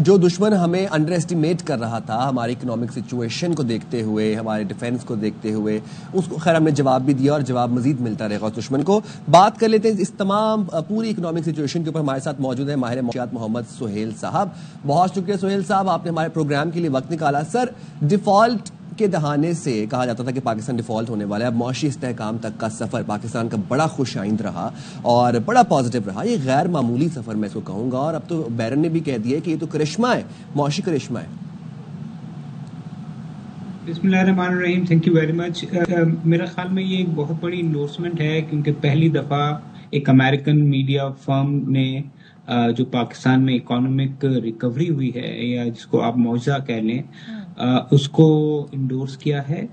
جو دشمن ہمیں انڈر ایسٹیمیٹ کر رہا تھا ہماری اکنامک سچویشن کو دیکھتے ہوئے, ہمارے ڈیفینس کو دیکھتے ہوئے, اس کو خیر ہم نے جواب بھی دیا اور جواب مزید ملتا رہے گا اس دشمن کو. بات کر لیتے ہیں اس تمام پوری اکنامک سچویشن کے اوپر. ہمارے ساتھ موجود ہیں ماہر معاشیات محمد سہیل صاحب. بہت شکریہ سہیل صاحب, آپ نے ہمارے پروگرام کے لیے وقت نکالا. سر, ڈیفالٹ کے دہانے سے کہا جاتا تھا کہ پاکستان ڈیفالٹ ہونے والا ہے. اب معاشی استحکام تک کا سفر پاکستان کا بڑا خوش آئند رہا اور بڑا پازیٹیو رہا. یہ غیر معمولی سفر میں اس کو کہوں گا, اور اب تو بیرن نے بھی کہہ دیا کہ یہ تو کرشمہ ہے, معاشی کرشمہ ہے. بسم اللہ الرحمن الرحیم. Thank you very much. میرا خیال میں یہ ایک بہت بڑی انڈورسمنٹ ہے, کیونکہ پہلی دفعہ ایک امریکن میڈیا فرم نے جو پاکستان میں اکانومک ریکوری ہوئی ہے, یا جس کو آپ معجزہ کہہ لیں, اس کو انڈورس کیا ہے.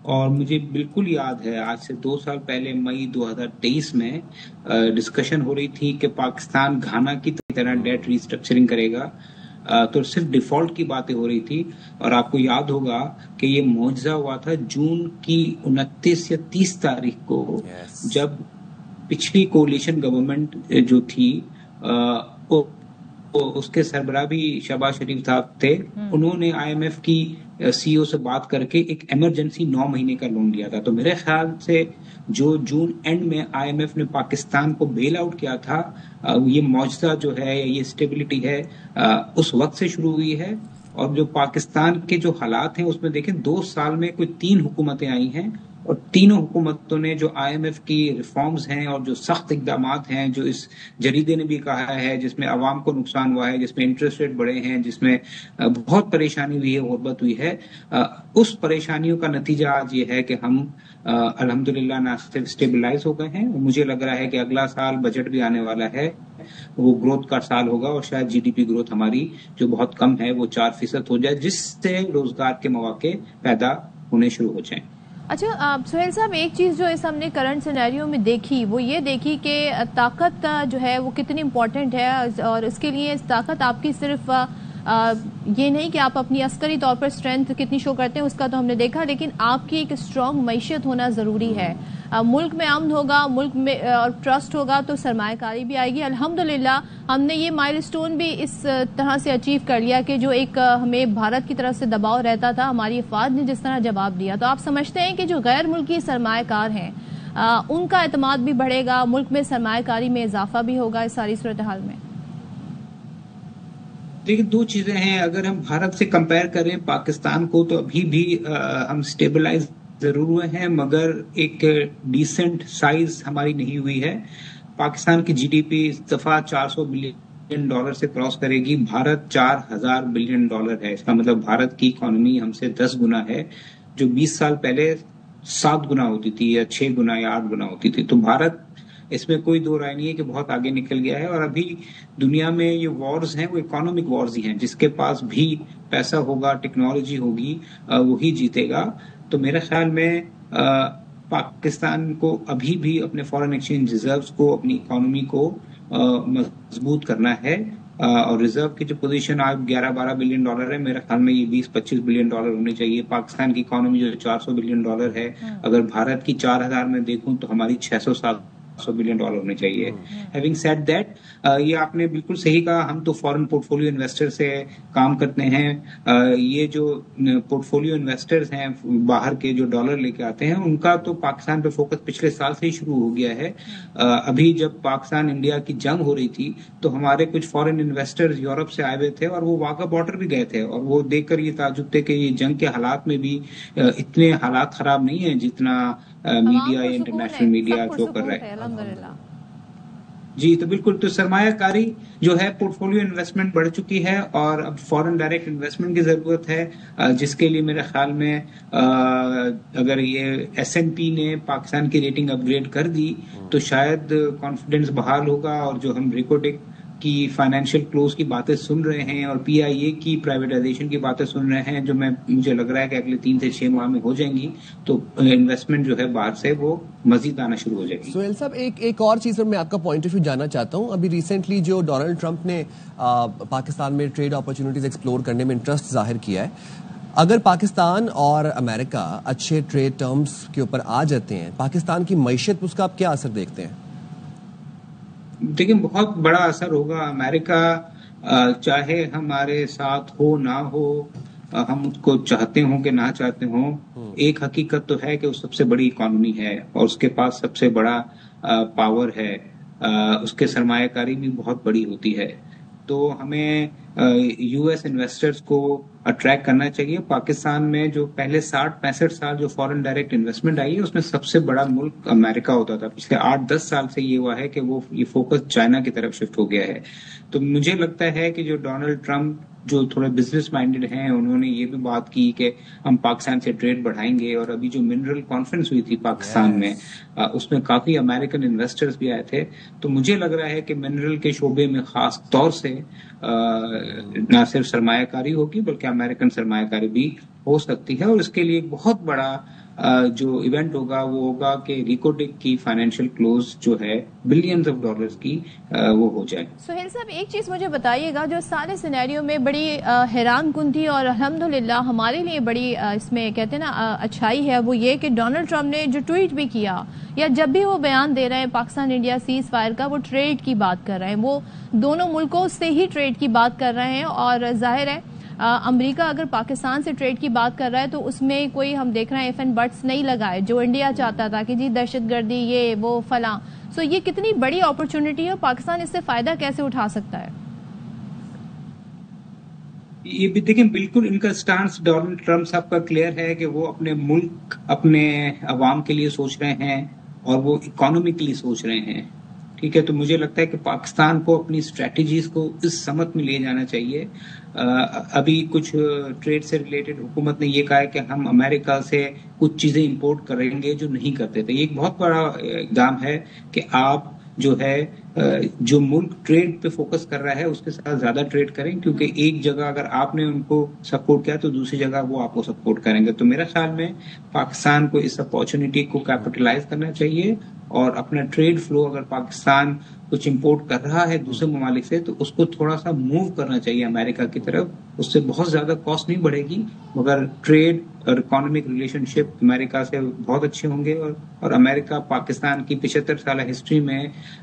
اور مجھے بالکل یاد ہے آج سے 2 سال پہلے مئی 2023 میں ڈسکشن ہو رہی تھی کہ پاکستان گھانا کی طرح ڈیٹ ریسٹرکچرنگ کرے گا, تو صرف ڈیفالٹ کی باتیں ہو رہی تھی. اور آپ کو یاد ہوگا کہ یہ معجزہ ہوا تھا جون کی 29 یا 30 تاریخ کو, جب پچھلی کولیشن گورنمنٹ جو تھی اس کے سربراہ بھی شہباز شریف صاحب تھے, انہوں نے آئی ایم ایف کی سی او سے بات کر کے ایک ایمرجنسی 9 مہینے کا لون لیا تھا. تو میرے خیال سے جو جون اینڈ میں آئی ایم ایف نے پاکستان کو بیل آؤٹ کیا تھا, یہ معجزہ جو ہے, یہ اسٹیبلٹی ہے, اس وقت سے شروع ہوئی ہے. اور جو پاکستان کے جو حالات ہیں اس میں دیکھیں 2 سال میں کوئی 3 حکومتیں آئی ہیں, اور تینوں حکومتوں نے جو آئی ایم ایف کی ریفارمز ہیں اور جو سخت اقدامات ہیں, جو اس جریدے نے بھی کہا ہے, جس میں عوام کو نقصان ہوا ہے, جس میں انٹرسٹ ریٹ بڑھے ہیں, جس میں بہت پریشانی ہوئی ہے, غربت ہوئی ہے, اس پریشانیوں کا نتیجہ آج یہ ہے کہ ہم الحمدللہ نہ صرف اسٹیبلائز ہو گئے ہیں, مجھے لگ رہا ہے کہ اگلا سال بجٹ بھی آنے والا ہے, وہ گروتھ کا سال ہوگا, اور شاید جی ڈی پی گروتھ ہماری جو بہت کم ہے وہ 4% ہو جائے, جس سے روزگار کے مواقع پیدا ہونے شروع ہو جائیں. اچھا سہیل صاحب, ایک چیز جو اس ہم نے کرنٹ سینیریو میں دیکھی وہ یہ دیکھی کہ طاقت جو ہے وہ کتنی امپورٹنٹ ہے, اور اس کے لیے طاقت آپ کی صرف یہ نہیں کہ آپ اپنی عسکری طور پر اسٹرینتھ کتنی شو کرتے ہیں, اس کا تو ہم نے دیکھا, لیکن آپ کی ایک اسٹرانگ معیشت ہونا ضروری ہے. ملک میں امن ہوگا, ملک میں اور ٹرسٹ ہوگا تو سرمایہ کاری بھی آئے گی. الحمدللہ ہم نے یہ مائل اسٹون بھی اس طرح سے اچیو کر لیا کہ جو ایک ہمیں بھارت کی طرف سے دباؤ رہتا تھا, ہماری افواج نے جس طرح جواب دیا, تو آپ سمجھتے ہیں کہ جو غیر ملکی سرمایہ کار ہیں ان کا اعتماد بھی بڑھے گا, ملک میں سرمایہ کاری میں اضافہ بھی ہوگا اس ساری صورتحال میں؟ دیکھیں 2 چیزیں ہیں. اگر ہم بھارت سے کمپیئر کریں پاکستان کو, تو ابھی بھی ہم سٹیبلائز ضرور ہوئے ہیں, مگر ایک ڈیسنٹ سائز ہماری نہیں ہوئی ہے. پاکستان کی جی ڈی پی اس دفعہ $400 بلین سے کراس کرے گی, بھارت $4000 بلین ہے. اس کا مطلب بھارت کی اکانومی ہم سے 10 گنا ہے, جو 20 سال پہلے 7 گنا ہوتی تھی, یا 6 گنا یا 8 گنا ہوتی تھی. تو بھارت, اس میں کوئی دو رائے نہیں ہے کہ بہت آگے نکل گیا ہے. اور ابھی دنیا میں یہ وارز ہیں وہ اکانومک وارز ہی ہیں, جس کے پاس بھی پیسہ ہوگا, ٹیکنالوجی ہوگی, وہی جیتے گا. تو میرے خیال میں پاکستان کو ابھی بھی اپنے فارن ایکسچینج ریزروز کو, اپنی اکانومی کو مضبوط کرنا ہے. اور ریزرو کی جو پوزیشن آج $11-12 بلین ہے, میرے خیال میں یہ $20-25 بلین ہونی چاہیے. پاکستان کی اکانومی جو $400 بلین ہے, اگر بھارت کی 4000 میں دیکھوں تو ہماری $600-700 بلین ہونے چاہیے. ہیونگ سیڈ دیٹ, یہ آپ نے بالکل صحیح کہا, ہم تو فورن پورٹ فولیو انویسٹر سے کام کرتے ہیں. یہ جو پورٹ فولیو انویسٹرز ہیں باہر کے, جو ڈالر لے کے آتے ہیں, ان کا تو پاکستان پہ فوکس پچھلے سال سے ہی شروع ہو گیا ہے. ابھی جب پاکستان انڈیا کی جنگ ہو رہی تھی تو ہمارے کچھ فورن انویسٹرز یورپ سے آئے ہوئے تھے, اور وہ واگا بارڈر بھی گئے تھے, اور وہ دیکھ کر یہ تعجب تھے کہ یہ جنگ کے حالات میں بھی اتنے حالات خراب نہیں ہیں جتنا میڈیا یا انٹرنیشنل میڈیا شو کر رہا ہے. جی تو بالکل. تو سرمایہ کاری جو ہے, پورٹ فولیو انویسٹمنٹ بڑھ چکی ہے, اور اب فورن ڈائریکٹ انویسٹمنٹ کی ضرورت ہے, جس کے لیے میرے خیال میں اگر یہ S&P نے پاکستان کی ریٹنگ اپ گریڈ کر دی تو شاید کانفیڈنس بحال ہوگا. اور جو ہم ریکوٹیک کی فائنینشیل کلوز کی باتیں سن رہے ہیں, اور PIA کی پرائیویٹائزیشن کی باتیں سن رہے ہیں, جو مجھے لگ رہا ہے کہ اگلے 3 سے 6 ماہ میں ہو جائیں گی, تو انویسٹمنٹ جو ہے باہر سے وہ مزید آنا شروع ہو جائے گی. سہیل صاحب, ایک اور چیز پر میں آپ کا پوائنٹ آف ویو جاننا چاہتا ہوں. ابھی ریسنٹلی جو ڈونلڈ ٹرمپ نے پاکستان میں ٹریڈ اپرچونیٹیز ایکسپلور کرنے میں انٹرسٹ ظاہر کیا ہے, اگر پاکستان اور امریکہ اچھے ٹریڈ ٹرمز کے اوپر آ جاتے ہیں, پاکستان کی معیشت اس کا آپ کیا اثر دیکھتے ہیں؟ دیکھیں بہت بڑا اثر ہوگا. امریکہ چاہے ہمارے ساتھ ہو نہ ہو، ہم اس کو چاہتے ہوں کہ نہ چاہتے ہوں، ایک حقیقت تو ہے کہ وہ سب سے بڑی اکانومی ہے اور اس کے پاس سب سے بڑا پاور ہے، اس کے سرمایہ کاری بھی بہت بڑی ہوتی ہے. تو ہمیں یو ایس انویسٹرز کو اٹریکٹ کرنا چاہیے. پاکستان میں جو پہلے 60-65 سال جو فورن ڈائریکٹ انویسٹمنٹ آئی ہے، اس میں سب سے بڑا ملک امریکہ ہوتا تھا. پچھلے 8-10 سال سے یہ ہوا ہے کہ وہ یہ فوکس چائنا کی طرف شفٹ ہو گیا ہے. تو مجھے لگتا ہے کہ جو ڈونلڈ ٹرمپ جو تھوڑے بزنس مائنڈڈ ہیں، انہوں نے یہ بھی بات کی کہ ہم پاکستان سے ٹریڈ بڑھائیں گے. اور ابھی جو منرل کانفرنس ہوئی تھی پاکستان میں، اس میں کافی امریکن انویسٹرز بھی آئے تھے. تو مجھے لگ رہا ہے کہ منرل کے شعبے میں خاص طور سے نہ صرف سرمایہ کاری ہوگی بلکہ امریکن سرمایہ کاری بھی ہو سکتی ہے. اور اس کے لیے ایک بہت بڑا جو ایونٹ ہوگا وہ ہوگا کہ ریکوڈک کی فائنینشیل کلوز جو ہے بلینز آف ڈالرز کی وہ ہو جائے. سہیل صاحب ایک چیز مجھے بتائیے گا جو سارے سینیریو میں بڑی حیران کن تھی اور الحمدللہ ہمارے لیے بڑی اس میں کہتے ہیں نا اچھائی ہے، وہ یہ کہ ڈونلڈ ٹرمپ نے جو ٹویٹ بھی کیا یا جب بھی وہ بیان دے رہے ہیں پاکستان انڈیا سیز فائر کا، وہ ٹریڈ کی بات کر رہے ہیں، وہ دونوں ملکوں سے ہی ٹریڈ کی بات کر رہے ہیں. اور ظاہر ہے امریکہ اگر پاکستان سے ٹریڈ کی بات کر رہا ہے تو اس میں کوئی ہم دیکھ رہے ہیں ایف اینڈ بٹس نہیں لگائے جو انڈیا چاہتا تھا کہ جی دہشت گردی یہ وہ فلاں. سو یہ کتنی بڑی اپرچونٹی ہے، پاکستان اس سے فائدہ کیسے اٹھا سکتا ہے؟ یہ بھی دیکھیں، بالکل ان کا سٹانس ڈونلڈ ٹرمپ صاحب کا کلیئر ہے کہ وہ اپنے ملک اپنے عوام کے لیے سوچ رہے ہیں اور وہ اکانومکلی سوچ رہے ہیں. ٹھیک ہے، تو مجھے لگتا ہے کہ پاکستان کو اپنی اسٹریٹجیز کو اس سمت میں لے جانا چاہیے. ابھی کچھ ٹریڈ سے ریلیٹڈ حکومت نے یہ کہا ہے کہ ہم امریکہ سے کچھ چیزیں امپورٹ کریں گے جو نہیں کرتے تھے. یہ ایک بہت بڑا اقدام ہے کہ آپ جو ہے جو ملک ٹریڈ پہ فوکس کر رہا ہے اس کے ساتھ زیادہ ٹریڈ کریں، کیونکہ ایک جگہ اگر آپ نے ان کو سپورٹ کیا تو دوسری جگہ وہ آپ کو سپورٹ کریں گے. تو میرا خیال میں پاکستان کو اس اپارچونٹی کو کیپٹلائز کرنا چاہیے اور اپنا ٹریڈ فلو اگر پاکستان کچھ امپورٹ کر رہا ہے دوسرے ممالک سے تو اس کو تھوڑا سا موو کرنا چاہیے امریکہ کی طرف. اس سے بہت زیادہ کاسٹ نہیں بڑھے گی مگر ٹریڈ اور اکنامک ریلیشن شپ امریکہ سے بہت اچھے ہوں گے. اور امریکہ پاکستان کی 75 سالہ ہسٹری میں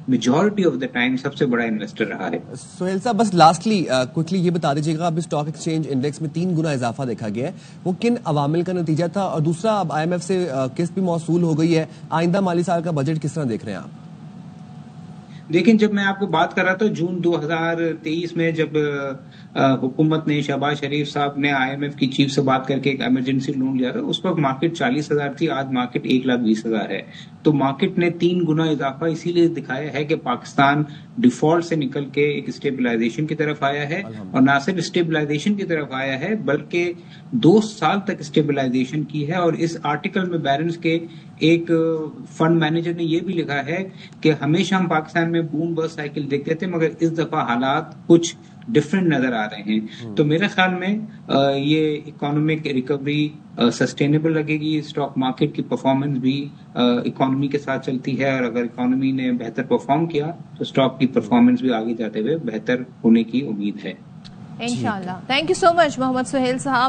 میجورٹی آف دا ٹائم سب سے بڑا انویسٹر رہا ہے. سہیل صاحب بس لاسٹلی کوئکلی یہ بتا دیجیے گا، اب اسٹاک ایکسچینج انڈیکس میں 3 گنا اضافہ دیکھا گیا ہے، وہ کن عوامل کا نتیجہ تھا؟ اور دوسرا اب IMF سے قسط بھی موصول ہو گئی ہے، آئندہ مالی سال کا بجٹ کس طرح دیکھ رہے ہیں آپ؟ دیکھیں، جب میں آپ کو بات کر رہا تھا جون 2023 میں جب حکومت نے شہباز شریف صاحب نے IMF کی چیف سے بات کر کے ایک ایمرجنسی لون لیا تھا، اس وقت مارکیٹ 40,000 تھی، آج مارکیٹ 1,20,000 ہے. تو مارکیٹ نے 3 گنا اضافہ اسی لیے دکھایا ہے کہ پاکستان ڈیفالٹ سے نکل کے ایک اسٹیبلائزیشن کی طرف آیا ہے. اور نہ صرف اسٹیبلائزیشن کی طرف آیا ہے بلکہ 2 سال تک اسٹیبلائزیشن کی ہے. اور اس آرٹیکل میں بیرنس کے ایک فنڈ مینیجر نے یہ بھی لکھا ہے کہ ہمیشہ ہم پاکستان میں بوم بس سائیکل دیکھتے تھے مگر اس دفعہ حالات کچھ ڈفرینٹ نظر آ رہے ہیں. تو میرے خیال میں یہ اکانومک ریکوری سسٹینیبل لگے گی. اسٹاک مارکیٹ کی پرفارمنس بھی اکانومی کے ساتھ چلتی ہے اور اگر اکانومی نے بہتر پرفارم کیا تو اسٹاک کی پرفارمنس بھی آگے جاتے ہوئے بہتر ہونے کی امید ہے. انشاءاللہ. تھینک یو سو مچ محمد سہیل صاحب.